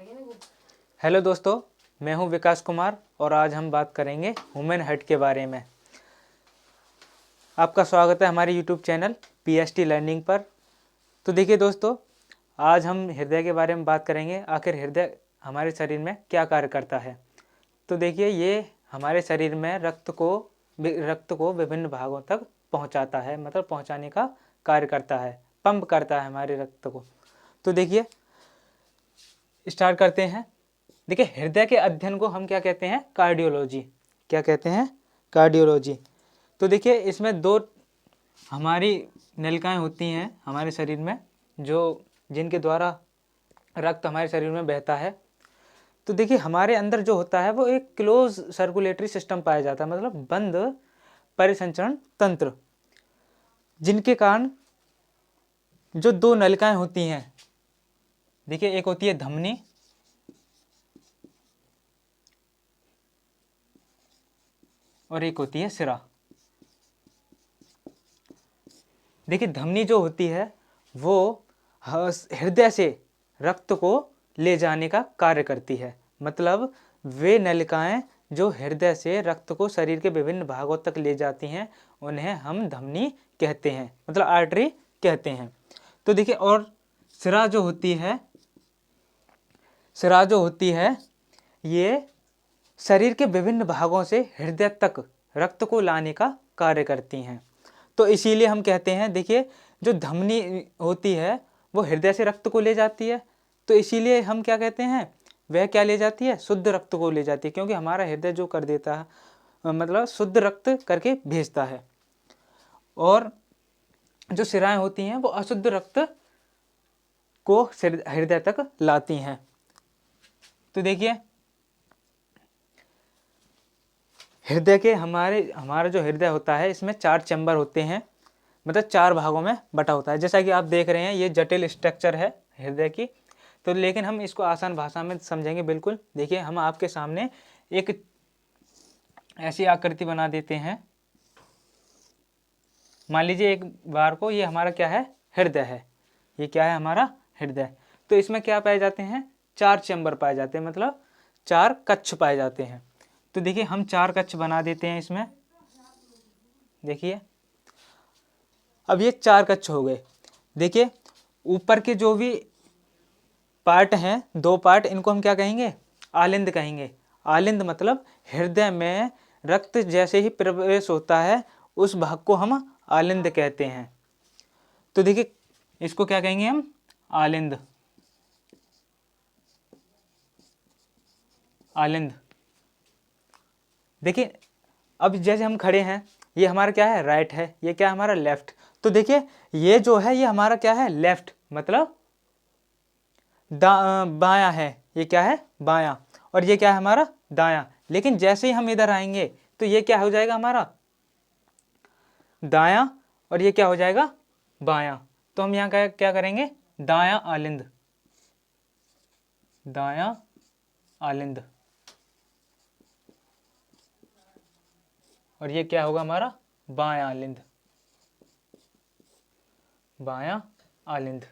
Hello दोस्तों, मैं हूं विकास कुमार और आज हम बात करेंगे ह्यूमन हार्ट के बारे में। आपका स्वागत है हमारे यूट्यूब चैनल पीएसटी लर्निंग पर। तो देखिए दोस्तों, आज हम हृदय के बारे में बात करेंगे। आखिर हृदय हमारे शरीर में क्या कार्य करता है। तो देखिए, ये हमारे शरीर में रक्त को विभिन्न भागों तक पहुंचाता है, मतलब पहुंचाने का कार्य करता है, पंप करता है हमारे रक्त को। तो देखिए, स्टार्ट करते हैं। देखिए, हृदय के अध्ययन को हम क्या कहते हैं? कार्डियोलॉजी। क्या कहते हैं? कार्डियोलॉजी। तो देखिए, इसमें दो हमारी नलिकाएं होती हैं हमारे शरीर में, जो जिनके द्वारा रक्त हमारे शरीर में बहता है। तो देखिए, हमारे अंदर जो होता है वो एक क्लोज सर्कुलेटरी सिस्टम पाया जाता है, मतलब बंद परिसंचरण तंत्र, जिनके कारण जो दो नलिकाएं होती हैं। देखिए, एक होती है धमनी और एक होती है सिरा। देखिए, धमनी जो होती है वो हृदय से रक्त को ले जाने का कार्य करती है, मतलब वे नलिकाएं जो हृदय से रक्त को शरीर के विभिन्न भागों तक ले जाती हैं उन्हें हम धमनी कहते हैं, मतलब आर्टरी कहते हैं। तो देखिए, और सिरा जो होती है ये शरीर के विभिन्न भागों से हृदय तक रक्त को लाने का कार्य करती हैं। तो इसीलिए हम कहते हैं, देखिए, जो धमनी होती है वो हृदय से रक्त को ले जाती है। तो इसीलिए हम क्या कहते हैं, वह क्या ले जाती है? शुद्ध रक्त को ले जाती है, क्योंकि हमारा हृदय जो कर देता है, मतलब शुद्ध रक्त करके भेजता है। और जो सिराएं होती हैं वो अशुद्ध रक्त को हृदय तक लाती हैं। तो देखिए, हमारा जो हृदय होता है इसमें 4 चैम्बर होते हैं, मतलब 4 भागों में बटा होता है। जैसा कि आप देख रहे हैं, ये जटिल स्ट्रक्चर है हृदय की। तो लेकिन हम इसको आसान भाषा में समझेंगे बिल्कुल। देखिए, हम आपके सामने एक ऐसी आकृति बना देते हैं। मान लीजिए एक बार को ये हमारा क्या है? हृदय है। ये क्या है? हमारा हृदय। तो इसमें क्या पाए जाते हैं? 4 चैम्बर पाए जाते हैं, मतलब 4 कक्ष पाए जाते हैं। तो देखिए, हम 4 कक्ष बना देते हैं इसमें। देखिए, अब ये 4 कक्ष हो गए। देखिए, ऊपर के जो भी पार्ट हैं, 2 पार्ट, इनको हम क्या कहेंगे? आलिंद कहेंगे। आलिंद मतलब हृदय में रक्त जैसे ही प्रवेश होता है उस भाग को हम आलिंद कहते हैं। तो देखिए, इसको क्या कहेंगे हम? आलिंद। आलिंद। देखिए, अब जैसे हम खड़े हैं, ये हमारा क्या है? राइट है। ये क्या है? हमारा लेफ्ट। तो देखिए, ये जो है ये हमारा क्या है? लेफ्ट, मतलब बायां है। ये क्या है? बायां। और ये क्या है? हमारा दायां। लेकिन जैसे ही हम इधर आएंगे तो ये क्या हो जाएगा? हमारा दायां। और ये क्या हो जाएगा? बायां। तो हम यहाँ क्या करेंगे? दायां आलिंद। दायां आलिंद। और ये क्या होगा? हमारा बायां आलिंद। बायां आलिंद।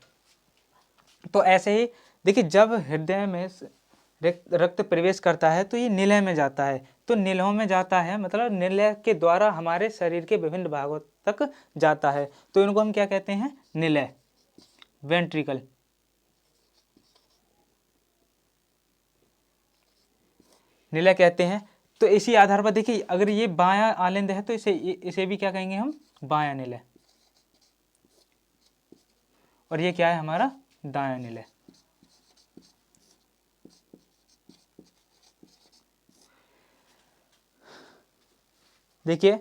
तो ऐसे ही देखिए, जब हृदय में रक्त प्रवेश करता है तो ये निलय में जाता है। तो निलयों में जाता है, मतलब निलय के द्वारा हमारे शरीर के विभिन्न भागों तक जाता है। तो इनको हम क्या कहते हैं? निलय, वेंट्रिकल। निलय कहते हैं। तो इसी आधार पर देखिए, अगर ये बायां आलिंद है तो इसे भी क्या कहेंगे हम? बायां निलय। और ये क्या है? हमारा दायां निलय। देखिए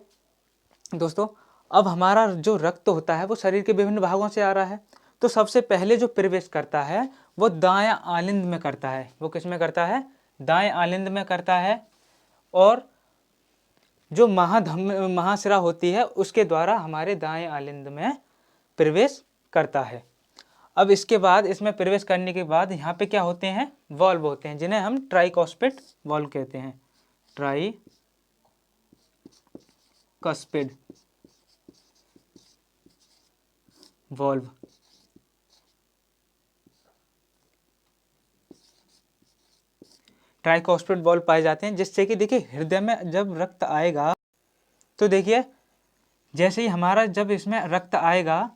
दोस्तों, अब हमारा जो रक्त होता है वो शरीर के विभिन्न भागों से आ रहा है। तो सबसे पहले जो प्रवेश करता है वो दायां आलिंद में करता है। वो किस में करता है? दाएं आलिंद में करता है। और जो महाशिरा होती है उसके द्वारा हमारे दाएं आलिंद में प्रवेश करता है। अब इसके बाद, इसमें प्रवेश करने के बाद यहाँ पे क्या होते हैं? वॉल्व होते हैं, जिन्हें हम ट्राइकॉस्पिड वॉल्व कहते हैं। Tricuspid valve. ट्राइकोस्पिड वॉल्व पाए जाते हैं, जिससे कि देखिए हृदय में जब रक्त आएगा तो देखिए जैसे ही हमारा जब इसमें रक्त आएगा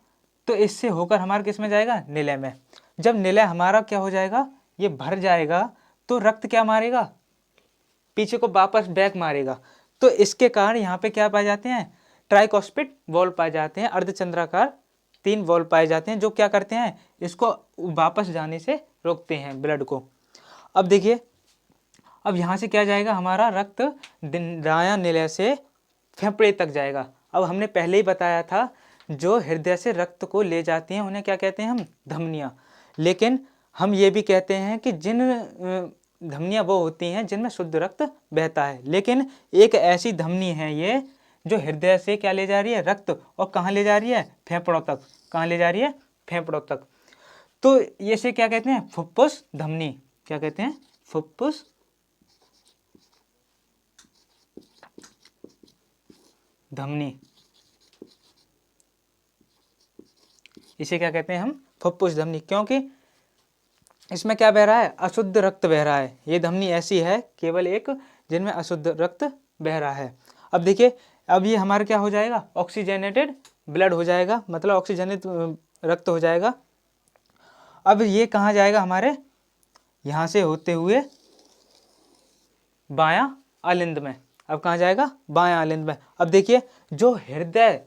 तो इससे होकर हमारा किस में जाएगा, निलय में। जब निलय हमारा क्या हो जाएगा, ये भर जाएगा, तो रक्त क्या मारेगा, पीछे को वापस बैक मारेगा। तो इसके कारण यहाँ पे क्या पाए जाते हैं, ट्राइकोस्पिड वॉल्व पाए जाते हैं, अर्धचंद्राकार 3 वॉल्व पाए जाते हैं, जो क्या करते हैं, इसको वापस जाने से रोकते हैं ब्लड को। अब देखिए अब यहाँ से क्या जाएगा, हमारा रक्त दायां निलय से फेफड़े तक जाएगा। अब हमने पहले ही बताया था जो हृदय से रक्त को ले जाती हैं उन्हें क्या कहते हैं हम, धमनियाँ। लेकिन हम ये भी कहते हैं कि जिन धमनियाँ वो होती हैं जिनमें शुद्ध रक्त बहता है, लेकिन एक ऐसी धमनी है ये जो हृदय से क्या ले जा रही है, रक्त, और कहाँ ले जा रही है, फेफड़ों तक। कहाँ ले जा रही है, फेफड़ों तक। तो इसे क्या कहते हैं, फुफ्फुस धमनी। क्या कहते हैं, फुफ्फुस धमनी। इसे क्या कहते हैं हम, फुफ्फुस धमनी, क्योंकि इसमें क्या बह रहा है, अशुद्ध रक्त बह रहा है। ये धमनी ऐसी है केवल एक जिनमें अशुद्ध रक्त बह रहा है। अब देखिए अब ये हमारा क्या हो जाएगा, ऑक्सीजनेटेड ब्लड हो जाएगा, मतलब ऑक्सीजनित रक्त हो जाएगा। अब ये कहाँ जाएगा, हमारे यहाँ से होते हुए बायां आलिंद में। अब कहाँ जाएगा, बायां आलिंद में। अब देखिए जो हृदय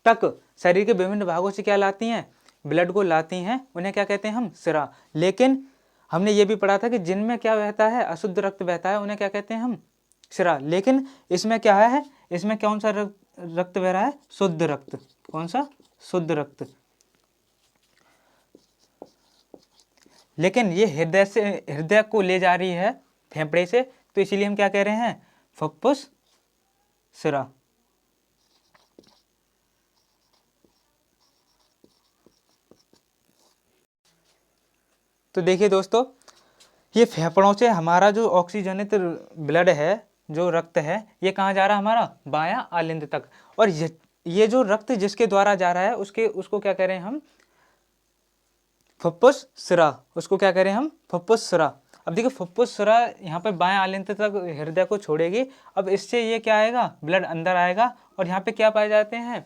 तक शरीर के विभिन्न भागों से क्या लाती हैं, ब्लड को लाती हैं, उन्हें क्या कहते हैं हम, सिरा। लेकिन हमने ये भी पढ़ा था कि जिनमें क्या बहता है, अशुद्ध रक्त बहता है, उन्हें क्या कहते हैं हम, सिरा। लेकिन इसमें क्या है, इसमें कौन सा रक्त बह रहा है, शुद्ध रक्त। कौन सा, शुद्ध रक्त। लेकिन ये हृदय से, हृदय को ले जा रही है फेफड़े से, तो इसीलिए हम क्या कह रहे हैं, फुफ्फुस सिरा। तो देखिए दोस्तों, ये फेफड़ों से हमारा जो ऑक्सीजनित ब्लड है, जो रक्त है, ये कहाँ जा रहा है, हमारा बायां आलिंद तक। और ये जो रक्त जिसके द्वारा जा रहा है उसको क्या कह रहे हैं हम, फुफ्फुस सिरा। उसको क्या कह रहे हैं हम, फुफ्फुस सिरा। अब देखिए फुफ्फुस सिरा यहाँ पर बायां आलिंद तक हृदय को छोड़ेगी। अब इससे ये क्या आएगा, ब्लड अंदर आएगा, और यहाँ पे क्या पाए जाते हैं,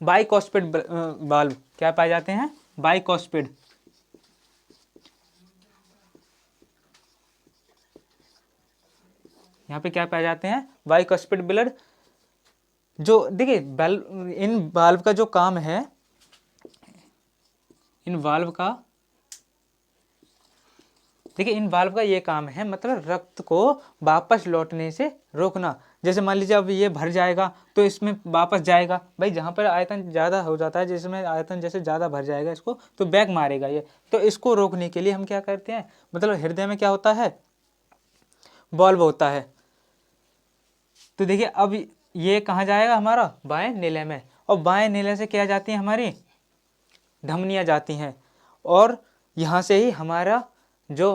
बाइकॉस्पिड वाल्व। क्या पाए जाते हैं, बाइकॉस्पिड। यहाँ पे क्या पाए जाते हैं, बाइकॉस्पिड ब्लड। जो देखिए इन वाल्व का जो काम है, इन वाल्व का देखिए इन वाल्व का ये काम है, मतलब रक्त को वापस लौटने से रोकना। जैसे मान लीजिए अब ये भर जाएगा तो इसमें वापस जाएगा, भाई जहाँ पर आयतन ज़्यादा हो जाता है, जिसमें आयतन जैसे ज़्यादा भर जाएगा इसको, तो बैक मारेगा ये। तो इसको रोकने के लिए हम क्या करते हैं, मतलब हृदय में क्या होता है, वाल्व होता है। तो देखिए अब ये कहाँ जाएगा, हमारा बाएं निलय में। और बाएं निलय से क्या जाती है, हमारी धमनियाँ जाती हैं, और यहाँ से ही हमारा जो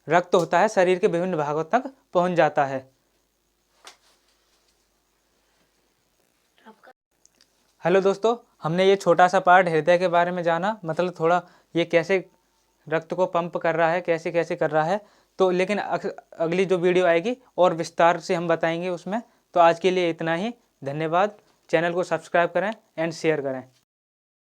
रक्त होता है शरीर के विभिन्न भागों तक पहुँच जाता है। हेलो दोस्तों, हमने ये छोटा सा पार्ट हृदय के बारे में जाना, मतलब थोड़ा ये कैसे रक्त को पंप कर रहा है, कैसे कैसे कर रहा है। तो लेकिन अगली जो वीडियो आएगी और विस्तार से हम बताएंगे उसमें। तो आज के लिए इतना ही, धन्यवाद। चैनल को सब्सक्राइब करें एंड शेयर करें।